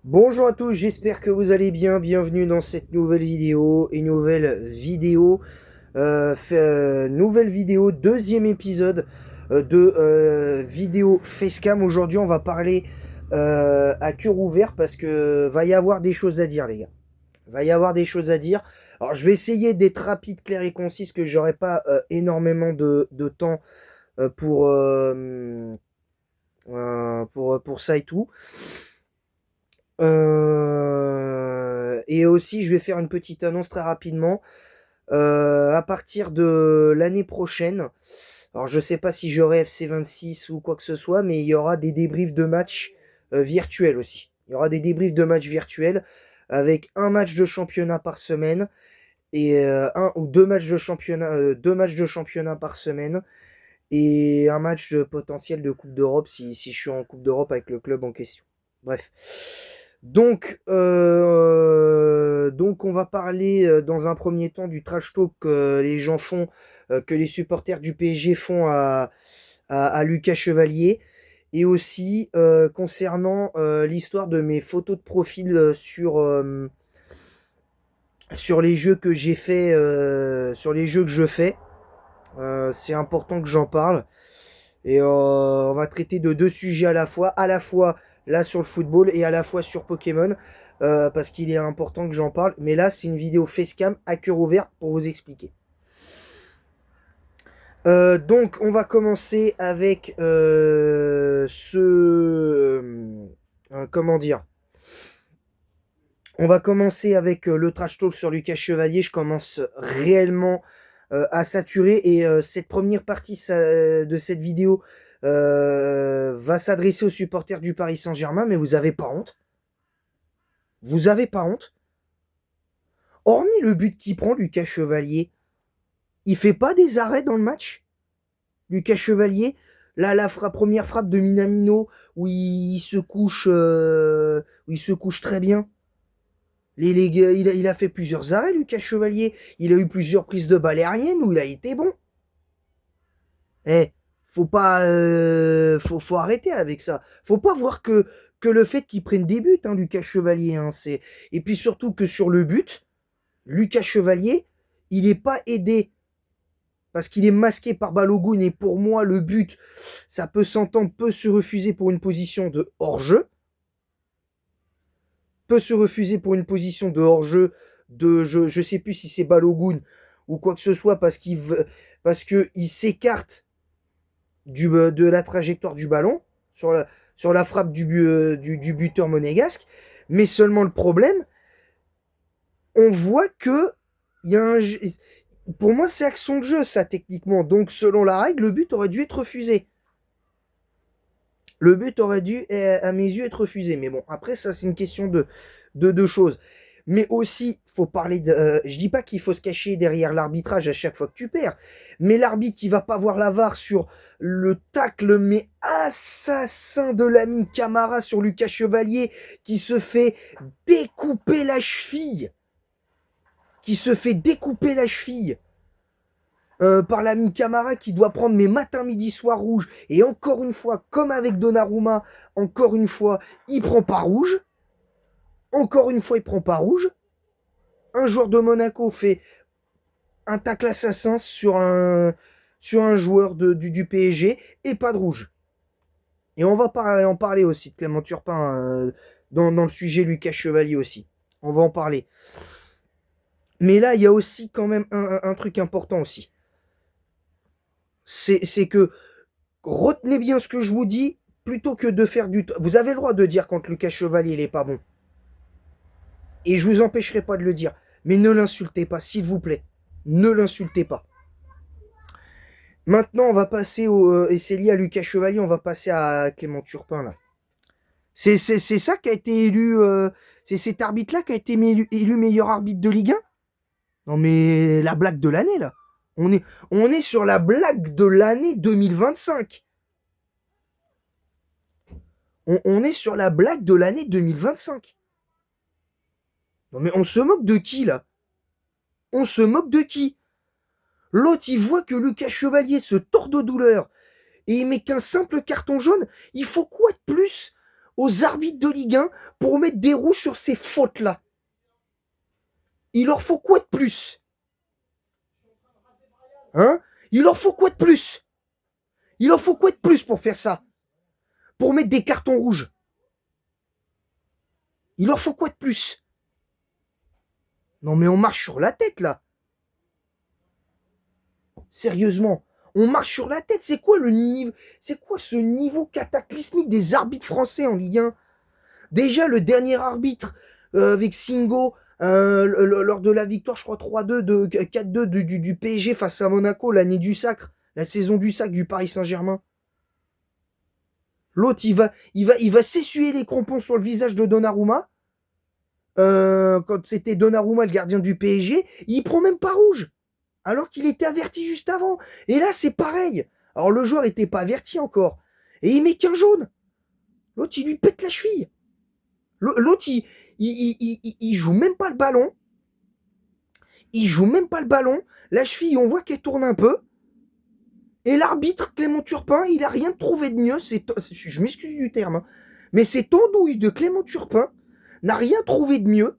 Bonjour à tous, j'espère que vous allez bien. Bienvenue dans cette nouvelle vidéo. Nouvelle vidéo, deuxième épisode de vidéo Facecam. Aujourd'hui, on va parler à cœur ouvert parce que va y avoir des choses à dire, les gars. Va y avoir des choses à dire. Alors, je vais essayer d'être rapide, clair et concis, parce que j'aurai pas énormément de temps pour ça et tout. Et aussi, je vais faire une petite annonce très rapidement. À partir de l'année prochaine, alors je sais pas si j'aurai FC26 ou quoi que ce soit, mais il y aura des débriefs de matchs virtuels aussi. Il y aura des débriefs de matchs virtuels avec un match de championnat par semaine et un ou deux matchs de championnat par semaine et un match potentiel de Coupe d'Europe si je suis en Coupe d'Europe avec le club en question. Bref. Donc on va parler dans un premier temps du trash talk que les gens font, que les supporters du PSG font à Lucas Chevalier. Et aussi concernant l'histoire de mes photos de profil sur les jeux que j'ai fait, sur les jeux que je fais. C'est important que j'en parle. Et on va traiter de deux sujets à la fois là sur le football et à la fois sur Pokémon, parce qu'il est important que j'en parle. Mais là, c'est une vidéo facecam à cœur ouvert pour vous expliquer. Donc, on va commencer avec comment dire. On va commencer avec le trash talk sur Lucas Chevalier. Je commence réellement à saturer et cette première partie de cette vidéo va s'adresser aux supporters du Paris Saint-Germain, mais vous avez pas honte. Vous avez pas honte. Hormis le but qu'il prend, Lucas Chevalier, il fait pas des arrêts dans le match. Lucas Chevalier, là, première frappe de Minamino où où il se couche très bien. Il a fait plusieurs arrêts, Lucas Chevalier. Il a eu plusieurs prises de balles aériennes où il a été bon. Eh, faut pas, faut arrêter avec ça. Faut pas voir que le fait qu'il prenne des buts, hein, Lucas Chevalier. Hein, et puis surtout que sur le but, Lucas Chevalier, il n'est pas aidé parce qu'il est masqué par Balogun. Et pour moi, le but, ça peut s'entendre, peut se refuser pour une position de hors-jeu. Peut se refuser pour une position de hors-jeu je sais plus si c'est Balogun ou quoi que ce soit parce que il s'écarte de la trajectoire du ballon sur la frappe du buteur monégasque. Mais seulement le problème, on voit que il y a un, pour moi, c'est action de jeu, ça, techniquement. Donc, selon la règle, le but aurait dû être refusé. Le but aurait dû, à mes yeux, être refusé. Mais bon, après, ça, c'est une question de deux choses. Mais aussi, faut parler de. Je dis pas qu'il faut se cacher derrière l'arbitrage à chaque fois que tu perds, mais l'arbitre qui va pas voir la VAR sur le tacle, mais assassin de l'ami Camara sur Lucas Chevalier, qui se fait découper la cheville. Qui se fait découper la cheville. Par l'ami Camara qui doit prendre mes matins, midi, soir rouge. Et encore une fois, comme avec Donnarumma, encore une fois, il prend pas rouge. Encore une fois, il prend pas rouge. Un joueur de Monaco fait un tacle assassin sur un joueur du PSG et pas de rouge. Et on va en parler aussi de Clément Turpin dans le sujet Lucas Chevalier aussi. On va en parler. Mais là, il y a aussi quand même un truc important aussi. C'est que retenez bien ce que je vous dis plutôt que de faire du... Vous avez le droit de dire quand Lucas Chevalier il est pas bon. Et je vous empêcherai pas de le dire. Mais ne l'insultez pas, s'il vous plaît. Ne l'insultez pas. Maintenant, on va passer et c'est lié à Lucas Chevalier, on va passer à Clément Turpin, là. C'est ça qui a été élu... c'est cet arbitre-là qui a été élu meilleur arbitre de Ligue 1. Non mais la blague de l'année, là. On est sur la blague de l'année 2025. On est sur la blague de l'année 2025. Non mais on se moque de qui, là? On se moque de qui? L'autre, il voit que Lucas Chevalier se tord de douleur et il met qu'un simple carton jaune. Il faut quoi de plus? aux arbitres de Ligue 1 pour mettre des rouges sur ces fautes-là. Il leur faut quoi de plus? Hein? Il leur faut quoi de plus? Il leur faut quoi de plus pour faire ça? Pour mettre des cartons rouges? Il leur faut quoi de plus? Non mais on marche sur la tête là. Sérieusement, on marche sur la tête. C'est quoi le niveau? C'est quoi ce niveau cataclysmique des arbitres français en Ligue 1? Déjà le dernier arbitre avec Singo lors de la victoire, je crois 3-2 de 4-2 du PSG face à Monaco l'année du sacre, la saison du sacre du Paris Saint-Germain. L'autre il va s'essuyer les crampons sur le visage de Donnarumma. Quand c'était Donnarumma le gardien du PSG, il prend même pas rouge, alors qu'il était averti juste avant. Et là c'est pareil. Alors le joueur était pas averti encore, et il met qu'un jaune. L'autre il lui pète la cheville. L'autre il joue même pas le ballon. Il joue même pas le ballon. La cheville on voit qu'elle tourne un peu. Et l'arbitre Clément Turpin, il a rien trouvé de mieux. Je m'excuse du terme, hein, mais cette andouille de Clément Turpin n'a rien trouvé de mieux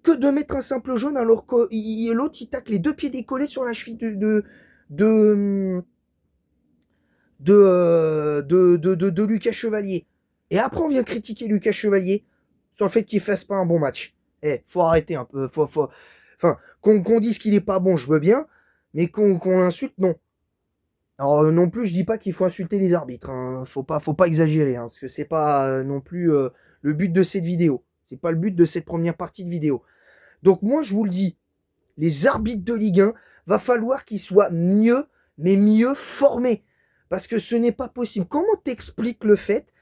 que de mettre un simple jaune alors que l'autre il tacle les deux pieds décollés sur la cheville de Lucas Chevalier. Et après on vient critiquer Lucas Chevalier sur le fait qu'il fasse pas un bon match. Faut arrêter un peu. Enfin, qu'on dise qu'il est pas bon, je veux bien, mais qu'on l'insulte, non. Alors non plus, je dis pas qu'il faut insulter les arbitres. Hein. Faut pas exagérer, hein, parce que c'est pas non plus le but de cette vidéo. C'est pas le but de cette première partie de vidéo. Donc moi, je vous le dis, les arbitres de Ligue 1, va falloir qu'ils soient mieux, mais mieux formés. Parce que ce n'est pas possible. Comment t'expliques le fait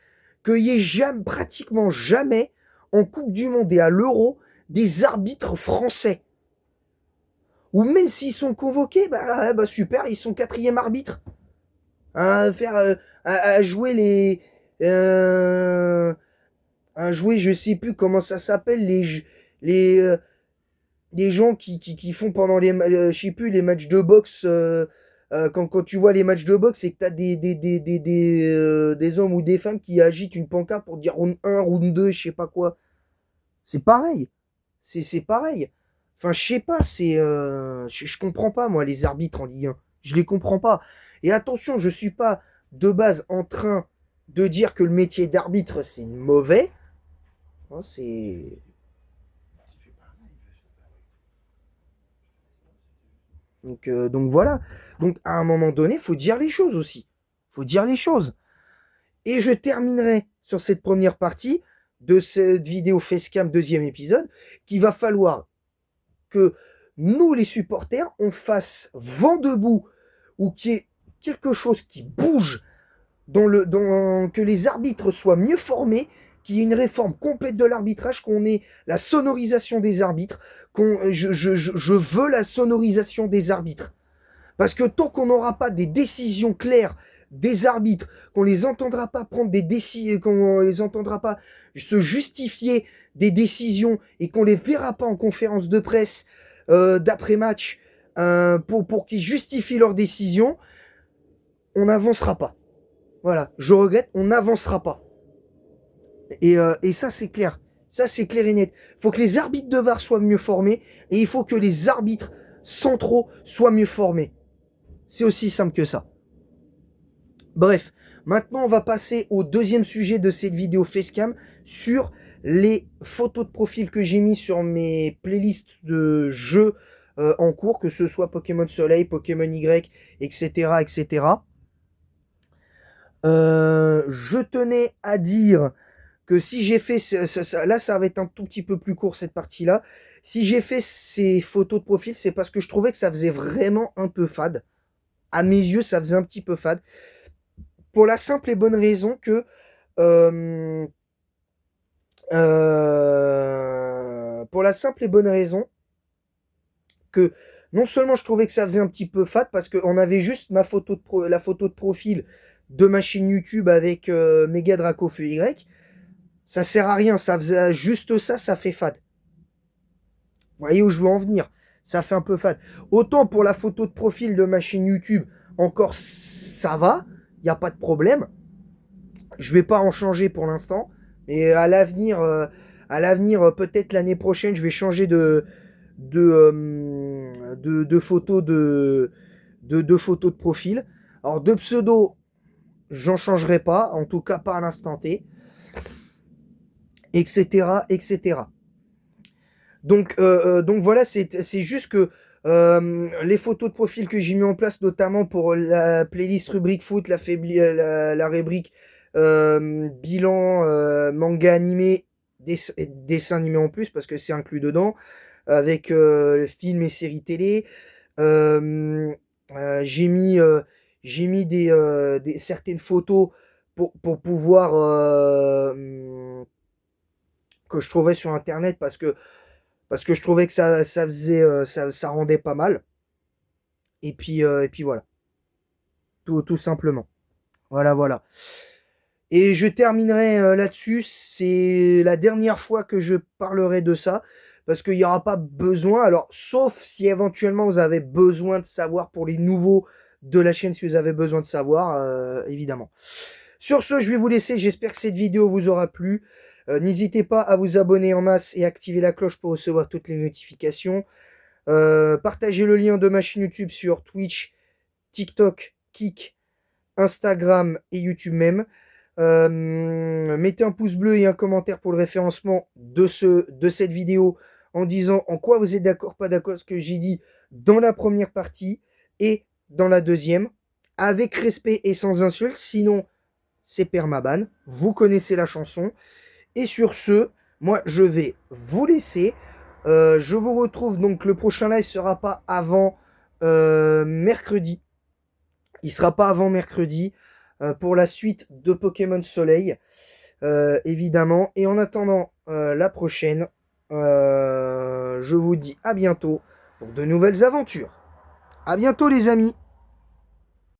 qu'il n'y ait pratiquement jamais, en Coupe du Monde et à l'Euro, des arbitres français? Ou même s'ils sont convoqués, bah super, ils sont 4e arbitre. À jouer à jouer, je sais plus comment ça s'appelle, les gens qui font pendant je sais plus, les matchs de boxe, quand tu vois les matchs de boxe, c'est que t'as des hommes ou des femmes qui agitent une pancarte pour dire round 1, round 2, je sais pas quoi. C'est pareil. C'est pareil. Enfin, je sais pas, je comprends pas, moi, les arbitres en Ligue 1. Je les comprends pas. Et attention, je suis pas de base en train de dire que le métier d'arbitre, c'est mauvais. Hein, donc voilà. Donc à un moment donné, faut dire les choses aussi. Faut dire les choses. Et je terminerai sur cette première partie de cette vidéo Facecam 2e épisode, qu'il va falloir que nous, les supporters, on fasse vent debout ou qu'il y ait quelque chose qui bouge, que les arbitres soient mieux formés, qu'il y ait une réforme complète de l'arbitrage, qu'on ait la sonorisation des arbitres, je veux la sonorisation des arbitres. Parce que tant qu'on n'aura pas des décisions claires des arbitres, qu'on les entendra pas prendre des décisions, qu'on les entendra pas se justifier des décisions et qu'on les verra pas en conférence de presse d'après-match pour qu'ils justifient leurs décisions, on n'avancera pas. Voilà, je regrette, on n'avancera pas. Et ça, c'est clair. Ça, c'est clair et net. Il faut que les arbitres de VAR soient mieux formés et il faut que les arbitres centraux soient mieux formés. C'est aussi simple que ça. Bref, maintenant, on va passer au deuxième sujet de cette vidéo Facecam sur les photos de profil que j'ai mis sur mes playlists de jeux en cours, que ce soit Pokémon Soleil, Pokémon Y, etc., etc. Je tenais à dire que si j'ai fait là, ça va être un tout petit peu plus court cette partie-là. Si j'ai fait ces photos de profil, c'est parce que je trouvais que ça faisait vraiment un peu fade. À mes yeux, ça faisait un petit peu fade. Pour la simple et bonne raison que pour la simple et bonne raison que non seulement je trouvais que ça faisait un petit peu fade parce qu'on avait juste la photo de profil de ma chaîne YouTube avec Mega Draco Feu Y, ça sert à rien, ça faisait juste ça fait fade. Vous voyez où je veux en venir? Ça fait un peu fade. Autant pour la photo de profil de ma chaîne YouTube, encore ça va, il n'y a pas de problème. Je vais pas en changer pour l'instant. Et à l'avenir, peut-être l'année prochaine, je vais changer de photos de photos de profil. Alors de pseudo, j'en changerai pas, en tout cas pas à l'instant T, etc., etc. Donc voilà, c'est juste que les photos de profil que j'ai mis en place, notamment pour la playlist rubrique foot, la rubrique bilan, manga animé, dessin animé en plus, parce que c'est inclus dedans, avec films et séries télé. Euh, euh, j'ai mis, euh, j'ai mis certaines photos pour pouvoir que je trouvais sur internet parce que je trouvais que ça faisait ça rendait pas mal. Et puis voilà, tout simplement. Voilà, voilà. Et je terminerai là-dessus. C'est la dernière fois que je parlerai de ça. Parce qu'il n'y aura pas besoin. Alors, sauf si éventuellement vous avez besoin de savoir pour les nouveaux de la chaîne, si vous avez besoin de savoir, évidemment. Sur ce, je vais vous laisser. J'espère que cette vidéo vous aura plu. N'hésitez pas à vous abonner en masse et activer la cloche pour recevoir toutes les notifications. Partagez le lien de ma chaîne YouTube sur Twitch, TikTok, Kik, Instagram et YouTube même. Mettez un pouce bleu et un commentaire pour le référencement de cette vidéo en disant en quoi vous êtes d'accord, pas d'accord, ce que j'ai dit dans la première partie et dans la deuxième, avec respect et sans insulte, sinon c'est permaban. Vous connaissez la chanson. Et sur ce, moi je vais vous laisser. Je vous retrouve donc, le prochain live sera pas avant mercredi. Il sera pas avant mercredi pour la suite de Pokémon Soleil, évidemment. Et en attendant la prochaine, je vous dis à bientôt pour de nouvelles aventures. À bientôt les amis.